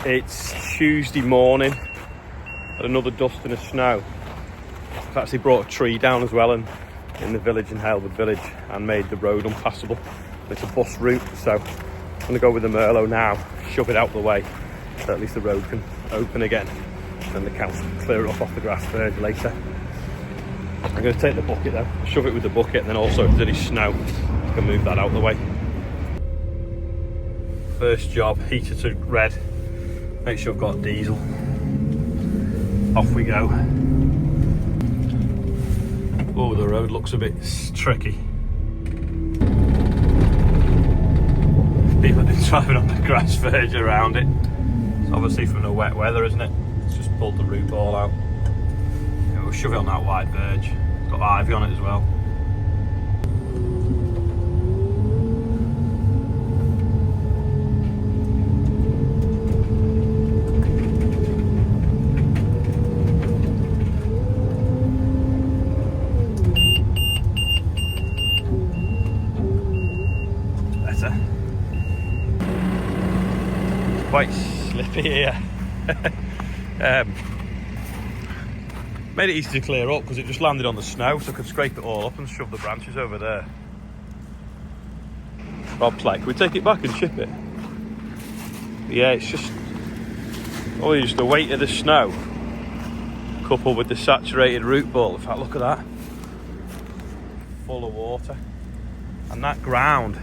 It's Tuesday morning, and another dusting of snow. I've actually brought a tree down as well in the village, in Halewood village, and made the road unpassable. It's a bus route, so I'm going to go with the Merlot now, shove it out the way, so at least the road can open again, and then the council can clear it off the grass verge later. I'm going to take the bucket though, shove it with the bucket, and then also if there's any snow, I can move that out the way. First job, heater to red. Make sure I've got diesel. Off we go. Oh, the road looks a bit tricky. People have been driving on the grass verge around it. It's obviously from the wet weather, isn't it? It's just pulled the root ball out. Yeah, we'll shove it on that wide verge. It's got ivy on it as well. Quite slippy here. Made it easy to clear up because it just landed on the snow, so I could scrape it all up and shove the branches over there. Rob's like, can we take it back and ship it? But yeah, it's just the weight of the snow coupled with the saturated root ball. In fact, look at that, full of water, and that ground,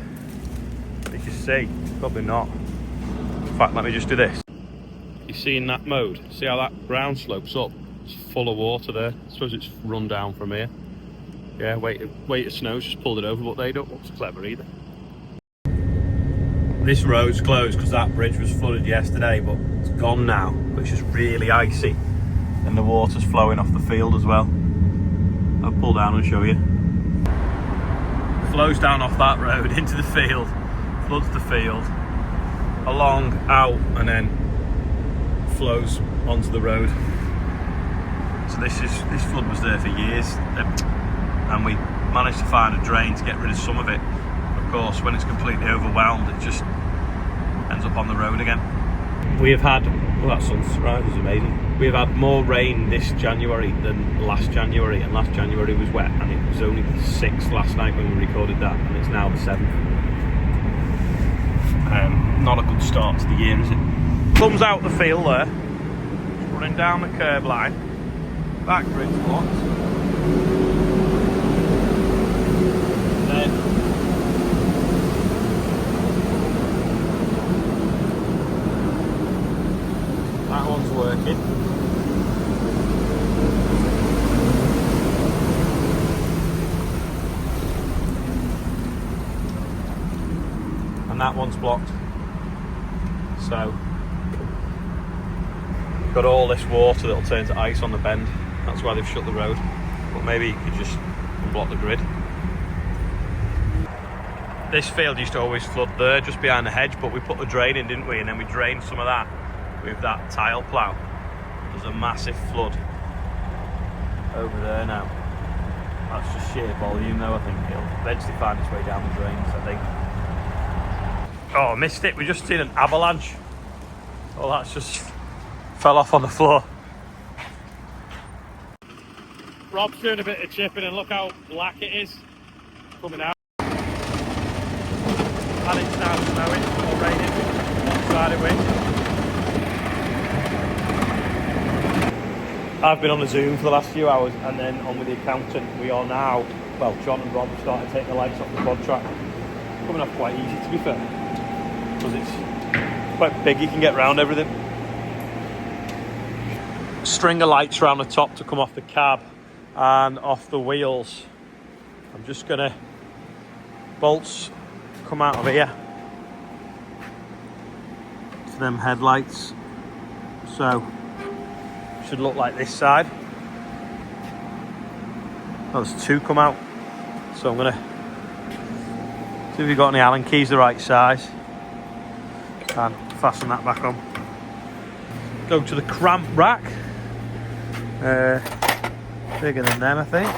you can see, probably not. In fact, let me just do this. You see in that mode, see how that ground slopes up? It's full of water there. I suppose it's run down from here. Yeah, weight of snow's just pulled it over, but they don't look so clever either. This road's closed because that bridge was flooded yesterday, but it's gone now. But it's just really icy, and the water's flowing off the field as well. I'll pull down and show you. It flows down off that road into the field, floods the field, along, out, and then flows onto the road. So this flood was there for years, and we managed to find a drain to get rid of some of it. Of course, when it's completely overwhelmed, it just ends up on the road again. We have had, well, that sunrise was amazing. We have had more rain this January than last January, and last January was wet, and it was only the 6th last night when we recorded that, and it's now the 7th. Not a good start to the year, is it? Comes out the field there, running down the curb line, back bridge blocked, then that one's working, and that one's blocked. So got all this water that'll turn to ice on the bend. That's why they've shut the road. But maybe you could just unblock the grid. This field used to always flood there, just behind the hedge, but we put the drain in, didn't we? And then we drained some of that with that tile plough. There's a massive flood over there now. That's just sheer volume though, I think. It'll eventually find its way down the drains, I think. Oh, I missed it. We just seen an avalanche. Oh, that's just fell off on the floor. Rob's doing a bit of chipping, and look how black it is coming out. And it's now snowing or raining one side of wind. I've been on a Zoom for the last few hours, and then on with the accountant. We are now, well, John and Rob have started to take the lights off the QUADRAC. Coming off quite easy, to be fair, because it's quite big, you can get around everything. String of lights around the top to come off the cab and off the wheels. I'm just gonna, bolts come out of here to them headlights, so should look like this side. Oh, there's two come out, so I'm gonna see if we've got any Allen keys the right size and fasten that back on. Go to the cramp rack, bigger than them I think.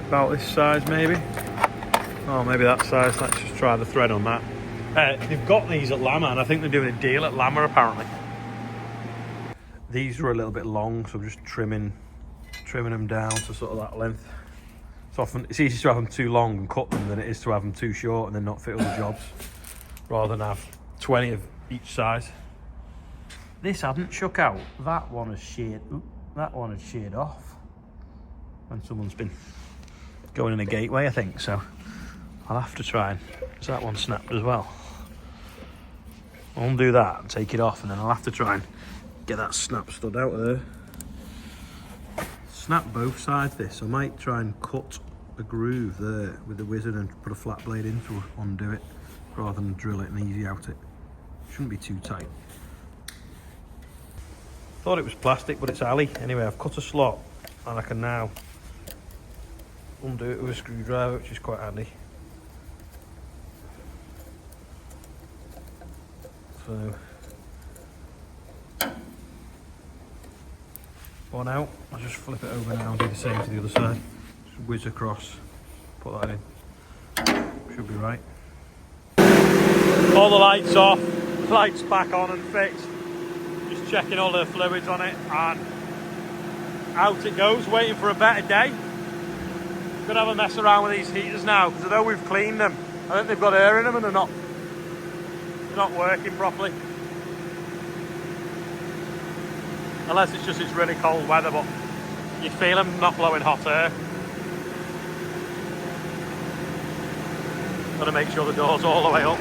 About this size maybe. Oh, maybe that size. Let's just try the thread on that. They've got these at Lama, and I think they're doing a deal at Lama apparently. These are a little bit long, so I'm just trimming them down to sort of that length. It's easier to have them too long and cut them than it is to have them too short and then not fit all the jobs, rather than have 20 of each size. This hadn't shook out. That one has sheared. That one has sheared off when someone's been going in a gateway, I think. So I'll have to try and. So that one snapped as well. I'll undo that and take it off, and then I'll have to try and get that snap stud out of there. Snap both sides this. I might try and cut a groove there with the wizard and put a flat blade in to undo it, rather than drill it and easy out it. Shouldn't be too tight. Thought it was plastic, but it's alley. Anyway, I've cut a slot and I can now undo it with a screwdriver, which is quite handy. So one out. I'll just flip it over now and do the same to the other side. Just whiz across, put that in. Should be right. All the lights off, lights back on and fixed. Just checking all the fluids on it, and out it goes, waiting for a better day. Gonna have a mess around with these heaters now, because although we've cleaned them, I think they've got air in them and they're not working properly. Unless it's really cold weather, but you feel them not blowing hot air. Gotta make sure the door's all the way up.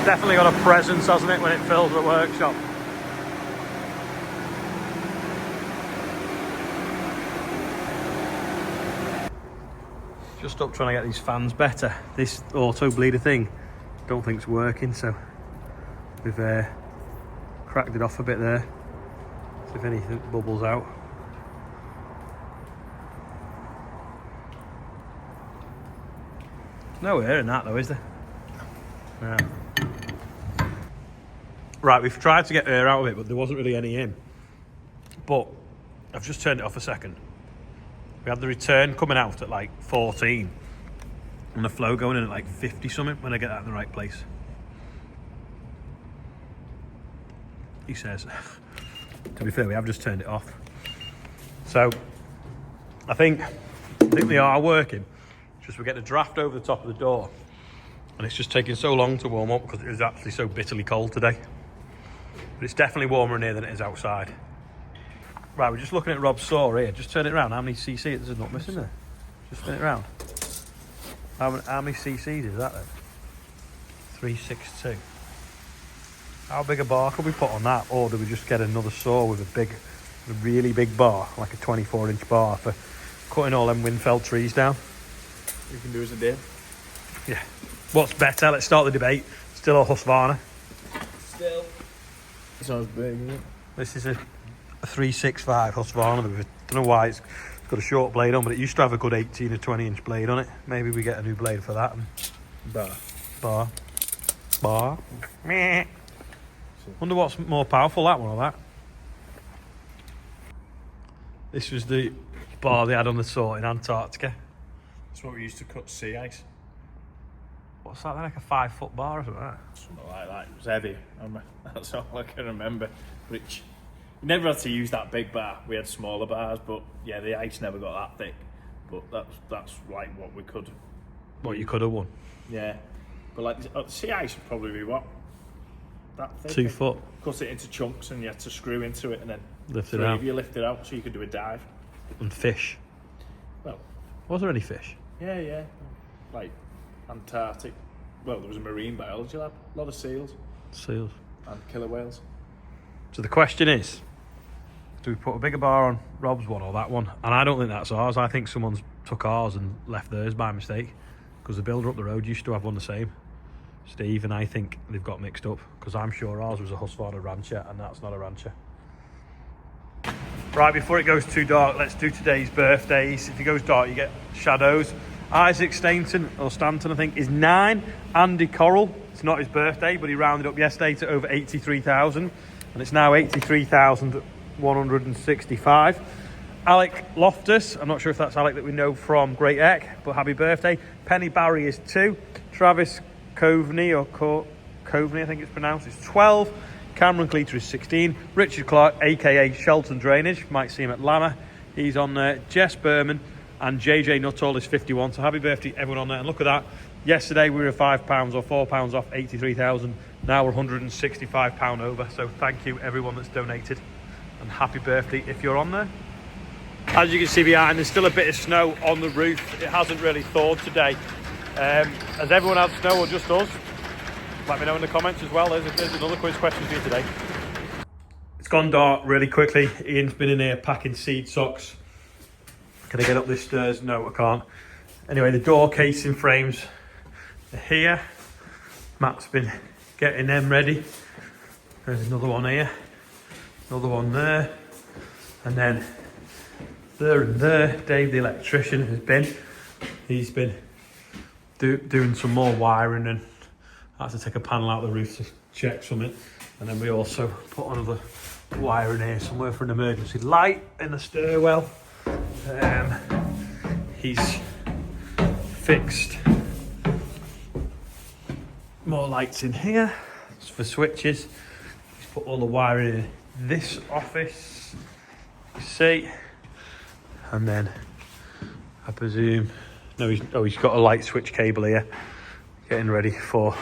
Definitely got a presence, hasn't it, when it fills the workshop. Just up trying to get these fans better. This auto bleeder thing, don't think it's working, so we've cracked it off a bit there. So if anything bubbles out. No air in that though, is there? No. Right, we've tried to get air out of it, but there wasn't really any in. But I've just turned it off a second. We had the return coming out at like 14 and the flow going in at like 50 something when I get that in the right place. He says. To be fair, we have just turned it off. So I think they are working. It's just we get the draft over the top of the door, and it's just taking so long to warm up because it was actually so bitterly cold today. But it's definitely warmer in here than it is outside. Right, we're just looking at Rob's saw here. Just turn it around. How many cc? There's a nut missing there. Just spin it around. How many cc's is that then? 362. How big a bar could we put on that? Or do we just get another saw with a really big bar, like a 24-inch bar for cutting all them Winfeld trees down? You can do as a did. Yeah. What's better? Let's start the debate. Still a Husqvarna. Still. This one's big, isn't it? This is a 365 Husqvarna. I don't know why it's got a short blade on, but it used to have a good 18 or 20-inch blade on it. Maybe we get a new blade for that. Bar. Meh. Wonder what's more powerful, that one or that? This was the bar they had on the saw in Antarctica. That's what we used to cut sea ice. What's that then, like a 5-foot bar or something like that? Something like that. It was heavy. That's all I can remember. Which we never had to use that big bar. We had smaller bars, but yeah, the ice never got that thick. But that's like what we could. What you could have won. Yeah, but like the sea ice would probably be what? That thick. 2 foot. Cut it into chunks, and you had to screw into it, and then Lift it out. You lift it out, so you could do a dive. And fish. Well, was there any fish? Yeah. Like Antarctic. Well, there was a marine biology lab. A lot of seals. Seals. And killer whales. So the question is, do we put a bigger bar on Rob's one or that one? And I don't think that's ours. I think someone's took ours and left theirs by mistake, because the builder up the road used to have one the same. Steve, and I think they've got mixed up, because I'm sure ours was a Husqvarna Rancher and that's not a Rancher. Right, before it goes too dark, let's do today's birthdays. If it goes dark, you get shadows. Isaac Stanton, I think, is 9. Andy Corral, It's not his birthday, but he rounded up yesterday to over 83,000, and it's now 83,165. Alec Loftus, I'm not sure if that's Alec that we know from Great Eck, but happy birthday. Penny Barry is 2. Travis Coveney, or Coveney I think it's pronounced, is 12. Cameron Cleater is 16. Richard Clark, aka Shelton Drainage, might see him at Lama, he's on there. Jess Berman and JJ Nuttall is 51. So happy birthday everyone on there. And look at that, yesterday we were £5 or £4 off 83,000. Now we're £165 over. So thank you everyone that's donated, and happy birthday if you're on there. As you can see behind, there's still a bit of snow on the roof. It hasn't really thawed today. Has everyone had snow or just us? Let me know in the comments as well. There's another quiz question for you today. It's gone dark really quickly. Ian's been in here packing seed socks. Can I get up this stairs? No, I can't. Anyway, the door casing frames are here. Matt's been getting them ready. There's another one here. Another one there. And then there and there, Dave the electrician has been. He's been doing some more wiring, and I had to take a panel out of the roof to check something. And then we also put another wire in here somewhere for an emergency light in the stairwell. He's fixed more lights in here for switches. He's put all the wiring in this office, you see. And then I presume, no, he's got a light switch cable here, getting ready for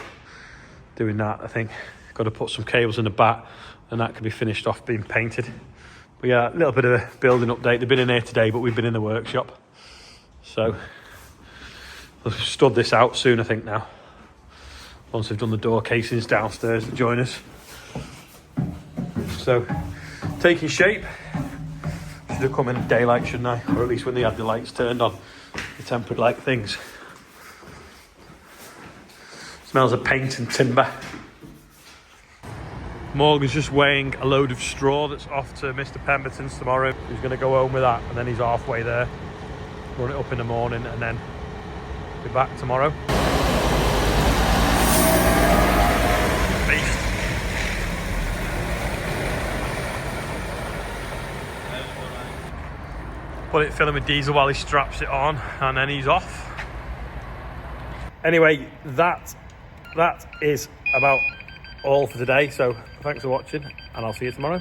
doing that. I think got to put some cables in the back, and that can be finished off being painted. But yeah, a little bit of a building update. They've been in here today, but we've been in the workshop. So they'll stud this out soon, I think, now. Once they've done the door casings downstairs to join us. So, taking shape. Should have come in daylight, shouldn't I? Or at least when they had the lights turned on, the tempered light things. Smells of paint and timber. Morgan's just weighing a load of straw that's off to Mr. Pemberton's tomorrow. He's going to go home with that, and then he's halfway there. Run it up in the morning, and then be back tomorrow. Beast. Put it, fill him with diesel while he straps it on, and then he's off. Anyway, that is about all for today. So thanks for watching, and I'll see you tomorrow.